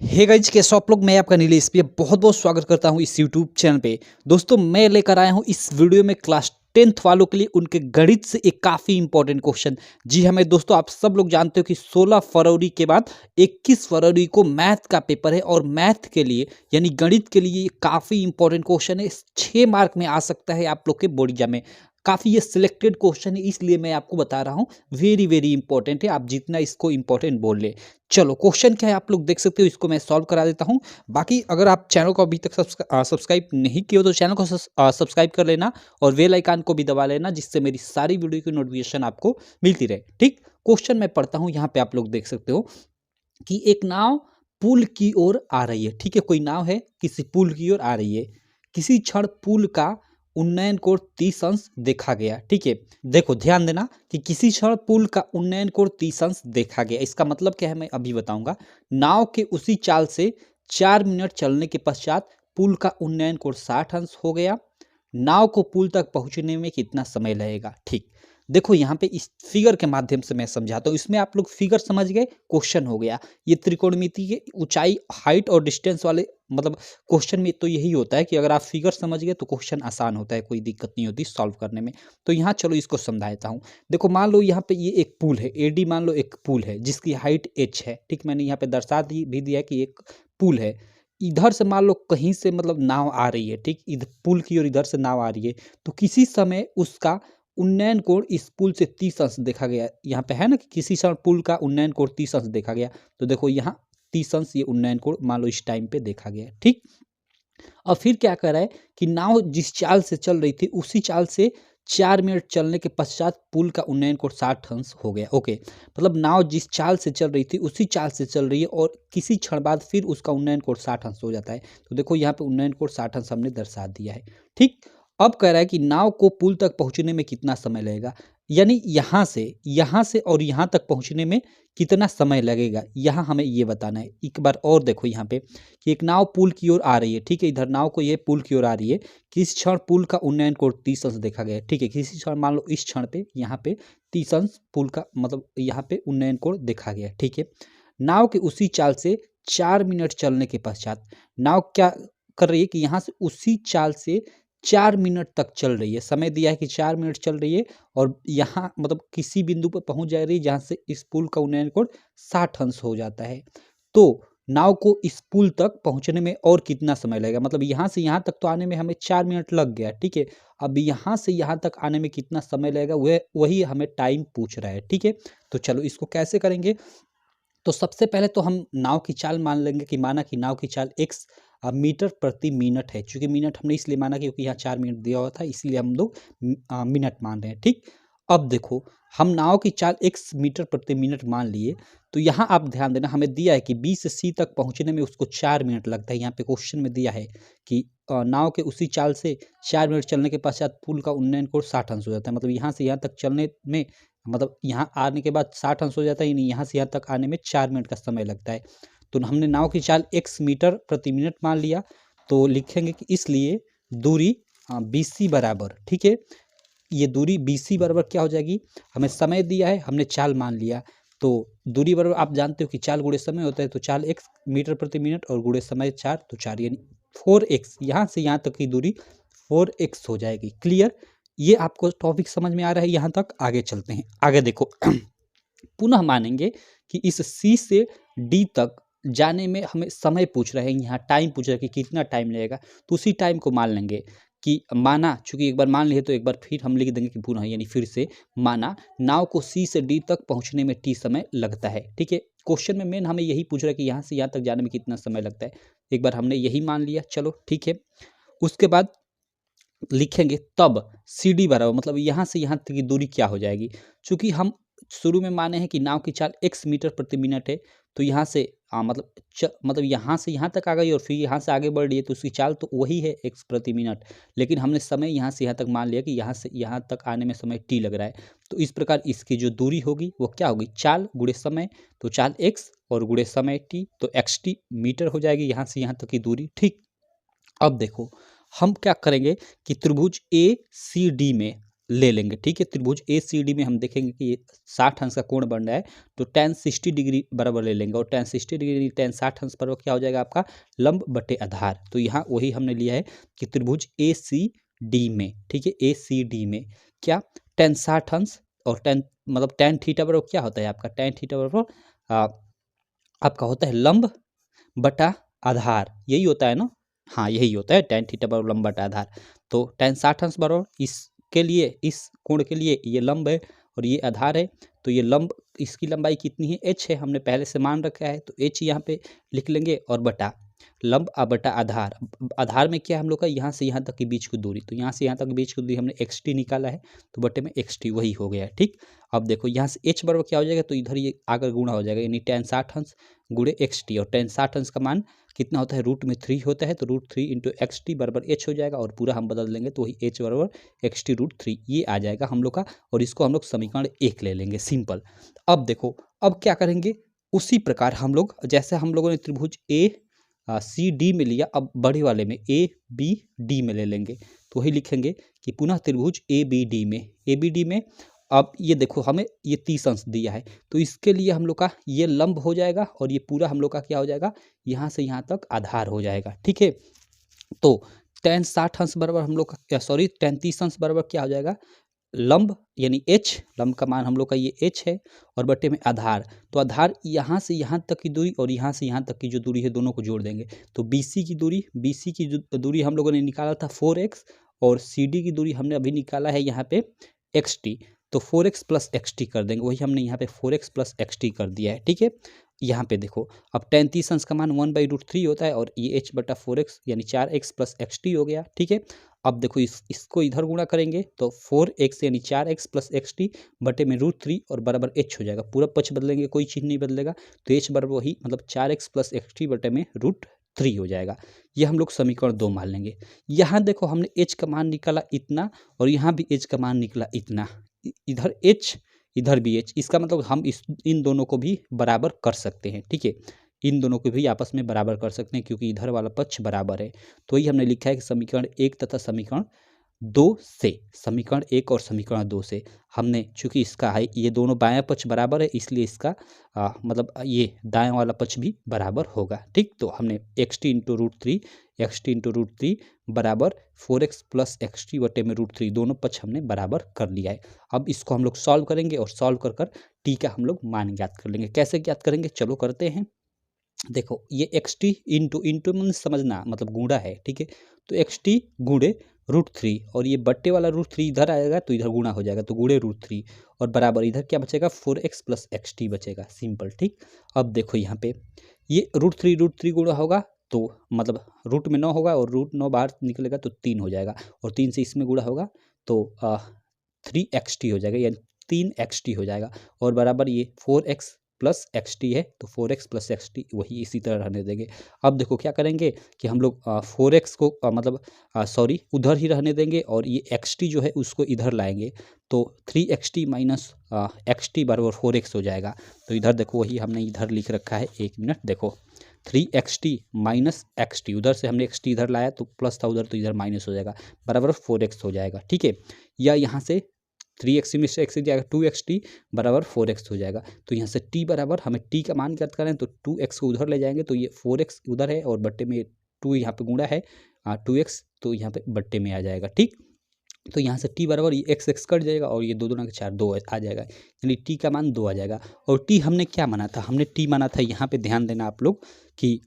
Hey guys, कैसे हो आप लोग। मैं आपका नीलेश पे बहुत बहुत स्वागत करता हूं इस यूट्यूब चैनल पे। दोस्तों, मैं लेकर आया हूं इस वीडियो में क्लास 10th वालों के लिए उनके गणित से एक काफ़ी इंपॉर्टेंट क्वेश्चन। जी हाँ मेरे दोस्तों, आप सब लोग जानते हो कि 16 फरवरी के बाद 21 फरवरी को मैथ का पेपर है और मैथ के लिए यानी गणित के लिए ये काफ़ी इंपॉर्टेंट क्वेश्चन है। 6 मार्क में आ सकता है आप लोग के बोर्ड एग्जाम में। काफ़ी ये सिलेक्टेड क्वेश्चन है, इसलिए मैं आपको बता रहा हूँ। वेरी वेरी इंपॉर्टेंट है, आप जितना इसको इंपॉर्टेंट बोल ले। चलो, क्वेश्चन क्या है आप लोग देख सकते हो, इसको मैं सॉल्व करा देता हूँ। बाकी अगर आप चैनल को अभी तक सब्सक्राइब नहीं किए हो तो चैनल को सब्सक्राइब कर लेना और बेल आइकन को भी दबा लेना, जिससे मेरी सारी वीडियो की नोटिफिकेशन आपको मिलती रहे। ठीक, क्वेश्चन मैं पढ़ता हूँ। यहाँ पे आप लोग देख सकते हो कि एक नाव पुल की ओर आ रही है। ठीक है, कोई नाव है किसी पुल की ओर आ रही है। किसी क्षण पुल का उन्नयन कोण 30 अंश देखा गया। ठीक है, देखो ध्यान देना कि किसी क्षण पुल का उन्नयन कोण 30 अंश देखा गया। इसका मतलब क्या है मैं अभी बताऊंगा। नाव के उसी चाल से 4 मिनट चलने के पश्चात पुल का उन्नयन कोण 60 अंश हो गया। नाव को पुल तक पहुंचने में कितना समय लगेगा। ठीक, देखो यहाँ पे इस फिगर के माध्यम से मैं समझाता हूँ। इसमें आप लोग फिगर समझ गए, क्वेश्चन हो गया। ये त्रिकोणमिति के ऊंचाई, हाइट और डिस्टेंस वाले मतलब क्वेश्चन में तो यही होता है कि अगर आप फिगर समझ गए तो क्वेश्चन आसान होता है, कोई दिक्कत नहीं होती सॉल्व करने में। तो यहाँ चलो इसको समझा देता हूँ। देखो, मान लो यहाँ पे ये एक पुल है, एडी मान लो एक पुल है जिसकी हाइट h है। ठीक, मैंने यहाँ पे दर्शा भी दिया कि एक पुल है। इधर से मान लो कहीं से मतलब नाव आ रही है। ठीक, इधर पुल की और इधर से नाव आ रही है, तो किसी समय उसका उन्नयन कोण इस पुल से 30 अंश देखा गया। यहाँ पे है ना कि किसी समय पुल का उन्नयन कोण 30 अंश देखा गया। तो देखो यहाँ 30 अंश ये उन्नयन कोण मान लो इस टाइम पे देखा गया। ठीक, और फिर क्या कर रहा है कि नाव जिस चाल से चल रही थी उसी चाल से 4 मिनट चलने के पश्चात पुल का उन्नयन कोण 60 अंश हो गया। ओके, मतलब नाव जिस चाल से चल रही थी उसी चाल से चल रही है और किसी क्षण बाद फिर उसका उन्नयन कोण 60 अंश हो जाता है। तो देखो यहाँ पे उन्नयन कोण 60 अंश हमने दर्शा दिया है। ठीक, अब कह रहा है कि नाव को पुल तक पहुंचने में कितना समय लगेगा, यानी यहाँ से और यहाँ तक पहुंचने में कितना समय लगेगा, यहाँ हमें ये बताना है। एक बार और देखो यहाँ पे कि एक नाव पुल की ओर आ रही है। ठीक है, इधर नाव को ये पुल की ओर आ रही है। किस क्षण पुल का उन्नयन कोण 30 अंश देखा गया। ठीक है, किसी क्षण मान लो इस क्षण पे यहाँ पे 30 अंश पुल का मतलब यहाँ पे उन्नयन कोण देखा गया। ठीक है, नाव के उसी चाल से 4 मिनट चलने के पश्चात नाव क्या कर रही है कि यहाँ से उसी चाल से 4 मिनट तक चल रही है। समय दिया है कि 4 मिनट चल रही है और यहाँ मतलब किसी बिंदु पर पहुंच जा रही है जहाँ से इस पुल का उन्नयन कोण 60 अंश हो जाता है। तो नाव को इस पुल तक पहुंचने में और कितना समय लगेगा, मतलब यहाँ से यहाँ तक तो आने में हमें 4 मिनट लग गया। ठीक है, अब यहाँ से यहाँ तक आने में कितना समय लगेगा वह वही हमें टाइम पूछ रहा है। ठीक है, तो चलो इसको कैसे करेंगे। तो सबसे पहले तो हम नाव की चाल मान लेंगे कि माना कि नाव की चाल x मीटर प्रति मिनट है। चूंकि मिनट हमने इसलिए माना क्योंकि यहाँ 4 मिनट दिया हुआ था, इसलिए हम लोग मिनट मान रहे हैं। ठीक, अब देखो हम नाव की चाल x मीटर प्रति मिनट मान लिए। तो यहाँ आप ध्यान देना, हमें दिया है कि b से c तक पहुँचने में उसको 4 मिनट लगता है। यहाँ पे क्वेश्चन में दिया है कि नाव के उसी चाल से 4 मिनट चलने के पश्चात पुल का उन्नयन कोण 60 अंश हो जाता है। मतलब यहाँ से यहाँ तक चलने में मतलब यहाँ आने के बाद 60 अंश हो जाता है, यानी यहाँ से यहाँ तक आने में 4 मिनट का समय लगता है। तो हमने नाव की चाल x मीटर प्रति मिनट मान लिया। तो लिखेंगे कि इसलिए दूरी BC बराबर, ठीक है, ये दूरी BC बराबर क्या हो जाएगी, हमें समय दिया है हमने चाल मान लिया। तो दूरी बराबर आप जानते हो कि चाल गुणे समय होता है, तो चाल x मीटर प्रति मिनट और गुणे समय 4, तो 4 यानी 4x। यहाँ से यहाँ तक की दूरी 4x हो जाएगी। क्लियर, ये आपको टॉपिक समझ में आ रहा है। यहाँ तक आगे चलते हैं। आगे देखो पुनः मानेंगे कि इस C से D तक जाने में हमें समय पूछ रहे हैं, यहाँ टाइम पूछ रहा है कि कितना टाइम लगेगा। तो उसी टाइम को मान लेंगे कि माना, चूंकि एक बार मान लिए तो एक बार फिर हम लिख देंगे कि पुनः, यानी फिर से माना नाव को C से D तक पहुंचने में T समय लगता है। ठीक है, क्वेश्चन में मेन हमें यही पूछ रहा है कि यहाँ से यहाँ तक जाने में कितना समय लगता है। एक बार हमने यही मान लिया, चलो ठीक है। उसके बाद लिखेंगे तब CD बराबर, मतलब यहाँ से यहाँ तक की दूरी क्या हो जाएगी। चूंकि हम शुरू में माने हैं कि नाव की चाल x मीटर प्रति मिनट है, तो यहाँ से मतलब यहाँ से यहाँ तक आ गई और फिर यहाँ से आगे बढ़ रही है, तो उसकी चाल तो वही है x प्रति मिनट। लेकिन हमने समय यहाँ से यहाँ तक मान लिया कि यहाँ से यहाँ तक आने में समय t लग रहा है। तो इस प्रकार इसकी जो दूरी होगी वो क्या होगी, चाल गुणे समय। तो चाल x और गुणे समय t, तो xt मीटर हो जाएगी यहाँ से यहाँ तक की दूरी। ठीक, अब देखो हम क्या करेंगे कि त्रिभुज ACD में ले लेंगे। ठीक है, त्रिभुज ACD में हम देखेंगे कि ये 60 अंश का कोण बन रहा है, तो tan 60 डिग्री बराबर ले लेंगे, और tan 60 डिग्री tan 60 अंश बराबर क्या हो जाएगा आपका लंब बटे आधार। तो यहाँ वही हमने लिया है कि त्रिभुज ACD में, ठीक है, ACD में क्या tan 60 अंश और tan मतलब tan थीटा बराबर क्या होता है आपका tan थीटा बराबर आपका होता है लंब बटा आधार, यही होता है ना। हाँ, यही होता है tan थीटा बराबर लंब बटा आधार। तो tan 60 अंश बराबर इसके लिए, इस कोण के लिए ये लंब है और ये आधार है, तो ये लंब, इसकी लंबाई कितनी है h है, हमने पहले से मान रखा है, तो h यहाँ पे लिख लेंगे और बटा लंब बटा आधार। आधार में क्या है हम लोग का यहाँ से यहाँ तक की बीच की दूरी, तो यहाँ से यहाँ तक बीच की दूरी हमने xt निकाला है, तो बटे में xt वही हो गया है। ठीक, अब देखो यहाँ से h बराबर क्या हो जाएगा, तो इधर ये आकर गुणा हो जाएगा, यानी tan 60 अंश गुणे xt, और tan 60 अंश का मान कितना होता है √3 होता है, तो √3 इंटू xt बराबर h हो जाएगा, और पूरा हम बदल देंगे तो वही h बराबर xt √3 ये आ जाएगा हम लोग का, और इसको हम लोग समीकरण 1 ले लेंगे, सिंपल। अब देखो, अब क्या करेंगे, उसी प्रकार हम लोग, जैसे हम लोगों ने त्रिभुज ACD में लिया, अब बड़े वाले में ABD में ले लेंगे, तो वही लिखेंगे कि पुनः त्रिभुज ABD में अब ये देखो हमें ये 30 अंश दिया है, तो इसके लिए हम लोग का ये लंब हो जाएगा, और ये पूरा हम लोग का क्या हो जाएगा, यहाँ से यहाँ तक आधार हो जाएगा। ठीक है, तो tan 60 अंश बराबर हम लोग का सॉरी tan 30 अंश बराबर क्या हो जाएगा लंब, यानी h, लंब का मान हम लोग का ये h है, और बटे में आधार, तो आधार यहाँ से यहाँ तक की दूरी और यहाँ से यहाँ तक की जो दूरी है दोनों को जोड़ देंगे, तो BC की जो दूरी हम लोगों ने निकाला था 4x, और CD की दूरी हमने अभी निकाला है यहाँ पे xt, तो 4x प्लस xt कर देंगे, वही हमने यहाँ पे 4x प्लस xt कर दिया है। ठीक है, यहाँ पे देखो अब tan 30 अंश का मान 1/√3 होता है, और ये h बटा 4x यानी 4x प्लस xt हो गया। ठीक है, अब देखो इसको इधर गुणा करेंगे तो 4x यानी 4x प्लस xt बटे में √3 और बराबर h हो जाएगा, पूरा पक्ष बदलेंगे, कोई चीज़ नहीं बदलेगा, तो h बराबर वही मतलब 4x प्लस xt बटे में √3 हो जाएगा। ये हम लोग समीकरण 2 मान लेंगे। यहाँ देखो हमने h का मान निकाला इतना, और यहाँ भी h का मान निकला इतना, इधर h इधर भी h, इसका मतलब हम इन दोनों को भी बराबर कर सकते हैं। ठीक है, इन दोनों को भी आपस में बराबर कर सकते हैं, क्योंकि इधर वाला पक्ष बराबर है, तो ये हमने लिखा है कि समीकरण 1 तथा समीकरण 2 से, समीकरण 1 और समीकरण 2 से हमने, चूंकि इसका है ये दोनों बायां पक्ष बराबर है, इसलिए इसका मतलब ये दायां वाला पक्ष भी बराबर होगा। ठीक, तो हमने xt इंटू √3 बराबर 4x प्लस xt बटे में √3 दोनों पक्ष हमने बराबर कर लिया है। अब इसको हम लोग सॉल्व करेंगे, और सॉल्व कर कर t का हम लोग मान ज्ञात कर लेंगे। कैसे ज्ञात करेंगे, चलो करते हैं। देखो ये xt इंटू मन समझना मतलब गुणा है। ठीक है, तो xt गुणे √3, और ये बट्टे वाला √3 इधर आएगा तो इधर गुणा हो जाएगा, तो गुणे √3 और बराबर इधर क्या बचेगा 4x प्लस xt बचेगा, सिंपल। ठीक, अब देखो यहाँ पे ये √3 गुणा होगा तो मतलब रूट में 9 होगा, और √9 बाहर निकलेगा तो 3 हो जाएगा, और 3 से इसमें गुणा होगा तो 3xt हो जाएगा, यानी 3xt हो जाएगा, और बराबर ये 4x प्लस xt है, तो 4x प्लस xt वही इसी तरह रहने देंगे। अब देखो क्या करेंगे कि हम लोग 4x को मतलब सॉरी उधर ही रहने देंगे, और ये xt जो है उसको इधर लाएंगे, तो 3xt माइनस xt बराबर 4x हो जाएगा। तो इधर देखो वही हमने इधर लिख रखा है, 1 मिनट देखो 3xt माइनस xt, उधर से हमने xt इधर लाया तो प्लस था उधर, तो इधर माइनस हो जाएगा, बराबर 4x हो जाएगा। ठीक है, या यहाँ से 3x में से x जाएगा 2xt बराबर 4x हो जाएगा, तो यहाँ से t बराबर हमें t का मान ज्ञात करें, तो 2x को उधर ले जाएंगे, तो ये 4x उधर है और बट्टे में 2 यहाँ पे गुणा है 2x, तो यहाँ पे बट्टे में आ जाएगा। ठीक, तो यहाँ से t बराबर ये x कट जाएगा, और ये 2 दूना के 4 2 आ जाएगा, यानी t का मान 2 आ जाएगा। और t हमने क्या माना था, हमने t माना था, यहाँ पे ध्यान देना आप लोग कि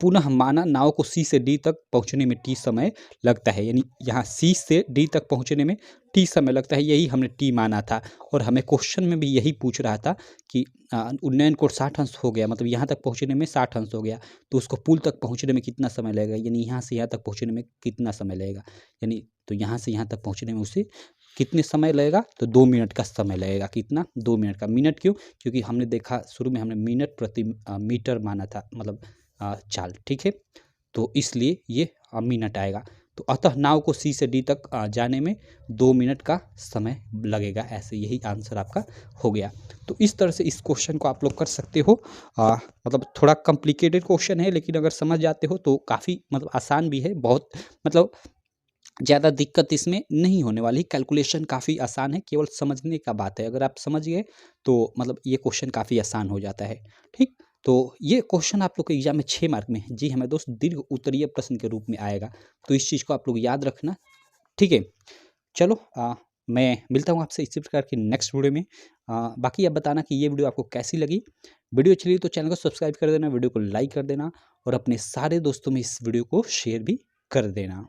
पुनः माना नाव को C से D तक पहुंचने में T समय लगता है, यानी यहाँ C से D तक पहुंचने में T समय लगता है, यही हमने T माना था। और हमें क्वेश्चन में भी यही पूछ रहा था कि उन्नयन कोण 60 अंश हो गया, मतलब यहाँ तक पहुँचने में 60 अंश हो गया, तो उसको पुल तक पहुँचने में कितना समय लगेगा, यानी यहाँ से यहाँ तक पहुँचने में कितना समय लगेगा, यानी तो यहाँ से यहाँ तक पहुँचने में उसे कितने समय लगेगा, तो 2 मिनट का समय लगेगा। कितना, 2 मिनट का। मिनट क्यों, क्योंकि हमने देखा शुरू में हमने मिनट प्रति मीटर माना था, मतलब चाल। ठीक है, तो इसलिए ये मिनट आएगा, तो अतः नाव को C से D तक जाने में 2 मिनट का समय लगेगा, ऐसे यही आंसर आपका हो गया। तो इस तरह से इस क्वेश्चन को आप लोग कर सकते हो, मतलब थोड़ा कॉम्प्लिकेटेड क्वेश्चन है, लेकिन अगर समझ जाते हो तो काफ़ी मतलब आसान भी है, बहुत मतलब ज़्यादा दिक्कत इसमें नहीं होने वाली। कैलकुलेशन काफ़ी आसान है, केवल समझने का बात है। अगर आप समझ गए तो मतलब ये क्वेश्चन काफ़ी आसान हो जाता है। ठीक, तो ये क्वेश्चन आप लोग के एग्जाम में 6 मार्क में है। जी हमें दोस्त दीर्घ उत्तरीय प्रश्न के रूप में आएगा, तो इस चीज़ को आप लोग याद रखना। ठीक है, चलो मैं मिलता हूँ आपसे इसी प्रकार की नेक्स्ट वीडियो में। बाकी आप बताना कि ये वीडियो आपको कैसी लगी। वीडियो अच्छी लगी तो चैनल को सब्सक्राइब कर देना, वीडियो को लाइक कर देना और अपने सारे दोस्तों में इस वीडियो को शेयर भी कर देना।